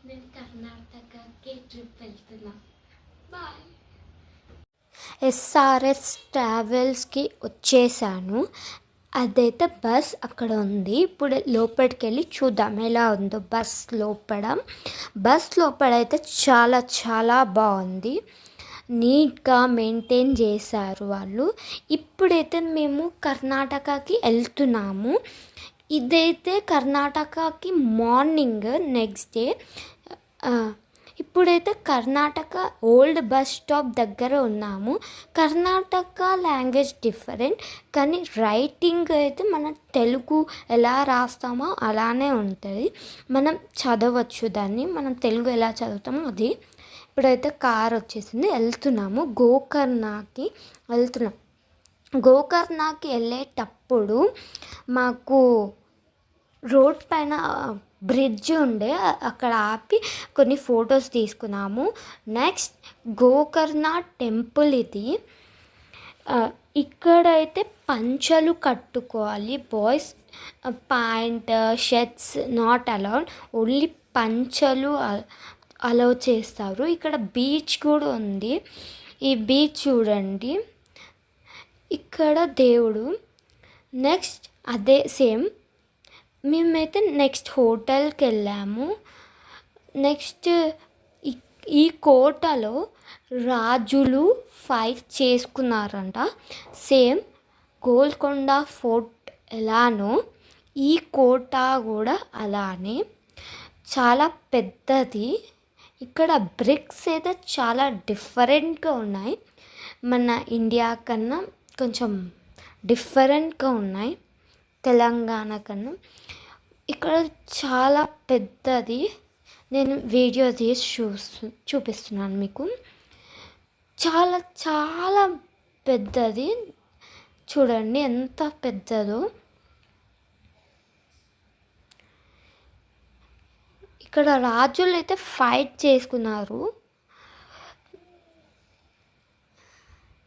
నేను కర్ణాటకకి ట్రిప్ వెళ్తున్నా. Bye. SRS ట్రావెల్స్కి వచ్చేసాను. అదైతే బస్ అక్కడ ఉంది. ఇప్పుడు లోపలికి వెళ్ళి చూద్దాం ఎలా ఉందో బస్ లోపల అయితే చాలా చాలా బాగుంది. నీట్గా మెయింటైన్ చేశారు వాళ్ళు. ఇప్పుడైతే మేము కర్ణాటకకి వెళ్తున్నాము. ఇదైతే కర్ణాటకకి మార్నింగ్ నెక్స్ట్ డే. ఇప్పుడైతే కర్ణాటక ఓల్డ్ బస్ స్టాప్ దగ్గర ఉన్నాము. కర్ణాటక లాంగ్వేజ్ డిఫరెంట్, కానీ రైటింగ్ అయితే మన తెలుగు ఎలా రాస్తామో అలానే ఉంటుంది. మనం చదవచ్చు దాన్ని, మనం తెలుగు ఎలా చదువుతామో అది. ఇప్పుడైతే కార్ వచ్చేసింది, వెళ్తున్నాము. గోకర్ణకి వెళ్ళేటప్పుడు మాకు రోడ్ పైన బ్రిడ్జ్ ఉండే, అక్కడ ఆపి కొన్ని ఫొటోస్ తీసుకున్నాము. నెక్స్ట్ గోకర్ణ టెంపుల్ ఇది. ఇక్కడైతే పంచలు కట్టుకోవాలి boys, pant shirts not allowed, only పంచలు అలౌ చేస్తారు. ఇక్కడ బీచ్ కూడా ఉంది. ఈ బీచ్ చూడండి, ఇక్కడ దేవుడు. నెక్స్ట్ అదే సేమ్ మేమైతే నెక్స్ట్ హోటల్కి వెళ్ళాము. నెక్స్ట్ ఈ కోటలో రాజులు ఫైట్ చేసుకున్నారంట. సేమ్ గోల్కొండ ఫోర్ట్ ఎలానో ఈ కోట కూడా అలానే చాలా పెద్దది. ఇక్కడ బ్రిక్స్ అయితే చాలా డిఫరెంట్గా ఉన్నాయి. మన ఇండియా కన్నా కొంచెం డిఫరెంట్గా ఉన్నాయి, తెలంగాణ కన్నా. ఇక్కడ చాలా పెద్దది. నేను వీడియో తీసి చూపిస్తున్నాను మీకు. చాలా చాలా పెద్దది, చూడండి ఎంత పెద్దదో. ఇక్కడ రాజులు అయితే ఫైట్ చేసుకున్నారు.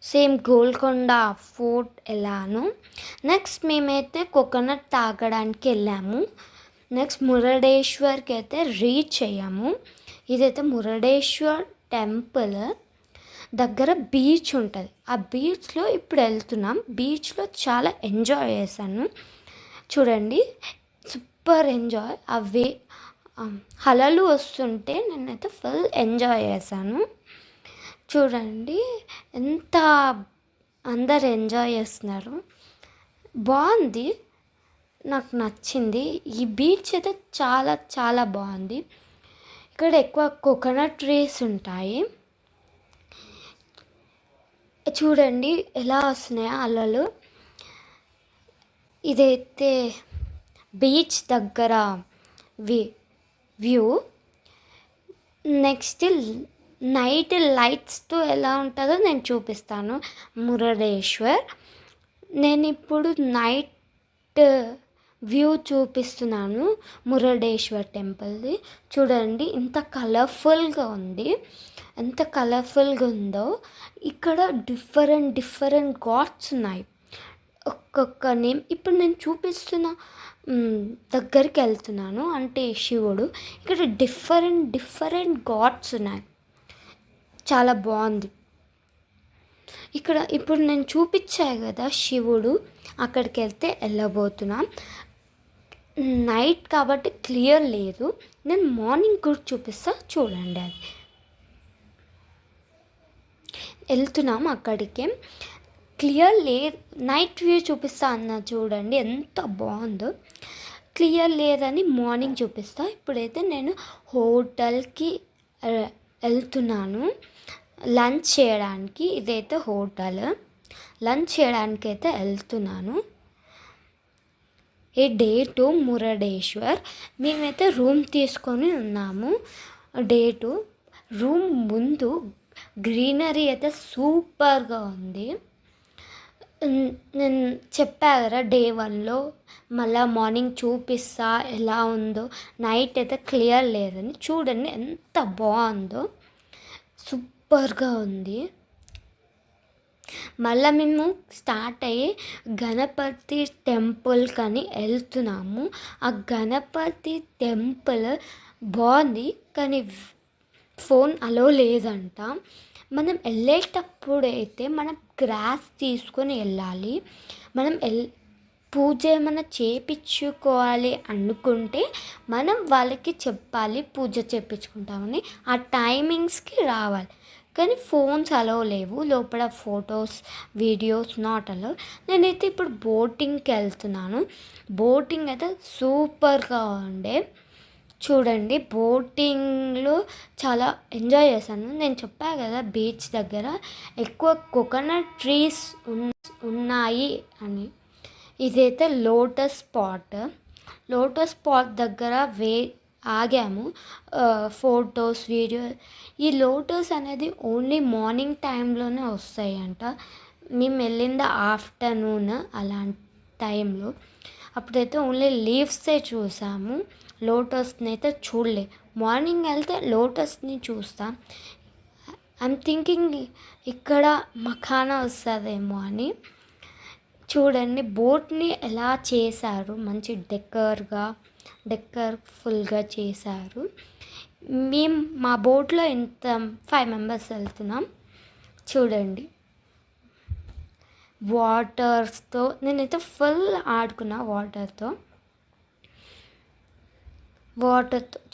సేమ్ గోల్కొండ ఫోర్ట్ ఎలాను. నెక్స్ట్ మేమైతే కోకోనట్ తాగడానికి వెళ్ళాము. నెక్స్ట్ మురుడేశ్వర్కి అయితే రీచ్ అయ్యాము. ఇదైతే మురుడేశ్వర్ టెంపుల్ దగ్గర బీచ్ ఉంటుంది. ఆ బీచ్లో ఇప్పుడు వెళ్తున్నాం. బీచ్లో చాలా ఎంజాయ్ చేశాను. చూడండి సూపర్ ఎంజాయ్. అవే అలలు వస్తుంటే నేనైతే ఫుల్ ఎంజాయ్ చేశాను. చూడండి ఎంత అందరు ఎంజాయ్ చేస్తున్నారు, బాగుంది, నాకు నచ్చింది. ఈ బీచ్ అయితే చాలా చాలా బాగుంది. ఇక్కడ ఎక్కువ కోకోనట్ ట్రీస్ ఉంటాయి. చూడండి ఎలా వస్తున్నాయో అలలు. ఇదైతే బీచ్ దగ్గర వ్యూ. నెక్స్ట్ నైట్ లైట్స్తో ఎలా ఉంటుందో నేను చూపిస్తాను. మురుడేశ్వర్ నేను ఇప్పుడు నైట్ వ్యూ చూపిస్తున్నాను. మురుడేశ్వర్ టెంపుల్ది చూడండి ఎంత కలర్ఫుల్గా ఉంది, ఎంత కలర్ఫుల్గా ఉందో. ఇక్కడ డిఫరెంట్ గాడ్స్ ఉన్నాయి, ఒక్కొక్క నేమ్. ఇప్పుడు నేను చూపిస్తున్న దగ్గరికి వెళ్తున్నాను, అంటే శివుడు. ఇక్కడ డిఫరెంట్ గాడ్స్ ఉన్నాయి, చాలా బాగుంది. ఇక్కడ ఇప్పుడు నేను చూపించాను కదా శివుడు, అక్కడికి వెళ్తే వెళ్ళబోతున్నాం. నైట్ కాబట్టి క్లియర్ లేదు, నేను మార్నింగ్ కూడా చూపిస్తా చూడండి. అది వెళ్తున్నాం అక్కడికి, క్లియర్ లేదు. నైట్ వ్యూ చూపిస్తా అన్న చూడండి ఎంత బాగుందో. క్లియర్ లేదని మార్నింగ్ చూపిస్తా. ఇప్పుడైతే నేను హోటల్కి వెళ్తున్నాను లంచ్ చేయడానికి. ఇదైతే హోటల్, లంచ్ చేయడానికి అయితే వెళ్తున్నాను. ఈ డే 2 మురుడేశ్వర్. మేమైతే రూమ్ తీసుకొని ఉన్నాము. డే 2 రూమ్ ముందు గ్రీనరీ అయితే సూపర్గా ఉంది. నేను చెప్పా కదా డే 1లో మళ్ళీ మార్నింగ్ చూపిస్తా ఎలా ఉందో. నైట్ అయితే క్లియర్ లేదని చూడండి ఎంత బాగుందో, సూపర్గా ఉంది. మళ్ళీ మేము స్టార్ట్ అయ్యి గణపతి టెంపుల్ కానీ వెళ్తున్నాము. ఆ గణపతి టెంపుల్ బాగుంది కానీ ఫోన్ అలో లేదంట. మనం వెళ్ళేటప్పుడు అయితే మనం గ్రాస్ తీసుకొని వెళ్ళాలి. మనం పూజ ఏమైనా చేయించుకోవాలి అనుకుంటే మనం వాళ్ళకి చెప్పాలి పూజ చేయించుకుంటామని, ఆ టైమింగ్స్కి రావాలి. కానీ ఫోన్స్ అలో లేవు లోపల, ఫొటోస్ వీడియోస్ నాట్ అలో. నేనైతే ఇప్పుడు బోటింగ్కి వెళ్తున్నాను. బోటింగ్ అయితే సూపర్గా ఉండే. చూడండి, బోటింగ్లో చాలా ఎంజాయ్ చేశాను. నేను చెప్పా కదా బీచ్ దగ్గర ఎక్కువ కోకోనట్ ట్రీస్ ఉన్నాయి అని. ఇదైతే లోటస్ స్పాట్ దగ్గర ఆగాము. Photos video. ఈ లోటస్ అనేది ఓన్లీ మార్నింగ్ టైంలోనే వస్తాయంట. మేము వెళ్ళింది ఆఫ్టర్నూన్ అలాంటి టైంలో. అప్పుడైతే ఓన్లీ లీవ్సే చూసాము, లోటస్ని అయితే చూడలే. మార్నింగ్ వెళ్తే లోటస్ని చూస్తాం. ఐఎమ్ థింకింగ్ ఇక్కడ మఖానా వస్తుందేమో అని. చూడండి బోట్ని ఎలా చేశారు, మంచి డెకర్ఫుల్గా చేశారు. మేము మా బోట్లో ఇంత 5 మెంబర్స్ వెళ్తున్నాం. చూడండి వాటర్స్తో నేనైతే ఫుల్ ఆడుకున్నా. వాటర్తో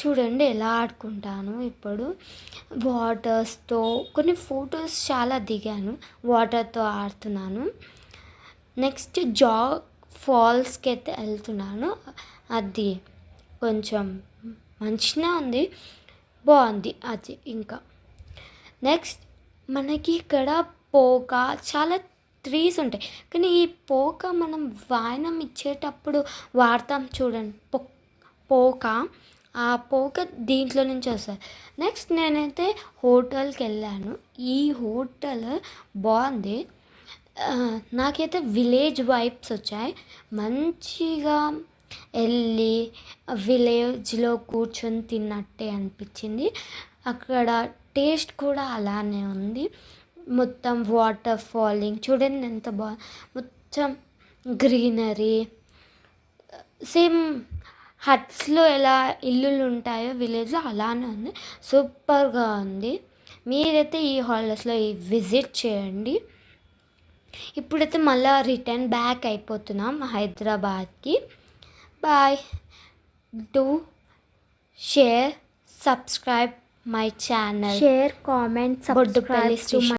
చూడండి ఎలా ఆడుకుంటాను. ఇప్పుడు వాటర్స్తో కొన్ని ఫొటోస్ చాలా దిగాను, వాటర్తో ఆడుతున్నాను. నెక్స్ట్ ఫాల్స్కి అయితే వెళ్తున్నాను. అది కొంచెం మంచిగా ఉంది, బాగుంది అది. ఇంకా నెక్స్ట్ మనకి ఇక్కడ చాలా ట్రీస్ ఉంటాయి. కానీ ఈ మనం వాయనం ఇచ్చేటప్పుడు వాడతాం చూడండి ఆ దీంట్లో నుంచి వస్తుంది. నెక్స్ట్ నేనైతే హోటల్కి వెళ్ళాను. ఈ హోటల్ బాగుంది. నాకైతే విలేజ్ వైబ్స్ వచ్చాయి. మంచిగా వెళ్ళి విలేజ్లో కూర్చొని తిన్నట్టే అనిపించింది. అక్కడ టేస్ట్ కూడా అలానే ఉంది. మొత్తం వాటర్ ఫాలింగ్ చూడండి ఎంత మొత్తం గ్రీనరీ. సేమ్ హట్స్లో ఎలా ఇల్లులు ఉంటాయో విలేజ్లో అలానే ఉంది. సూపర్గా ఉంది. మీరైతే ఈ హాలిడేస్లో విజిట్ చేయండి. ఇప్పుడైతే మళ్ళీ రిటర్న్ బ్యాక్ అయిపోతున్నాం హైదరాబాద్కి. Bye. Do share, subscribe my channel. Share, comment, Boddupalli subscribe to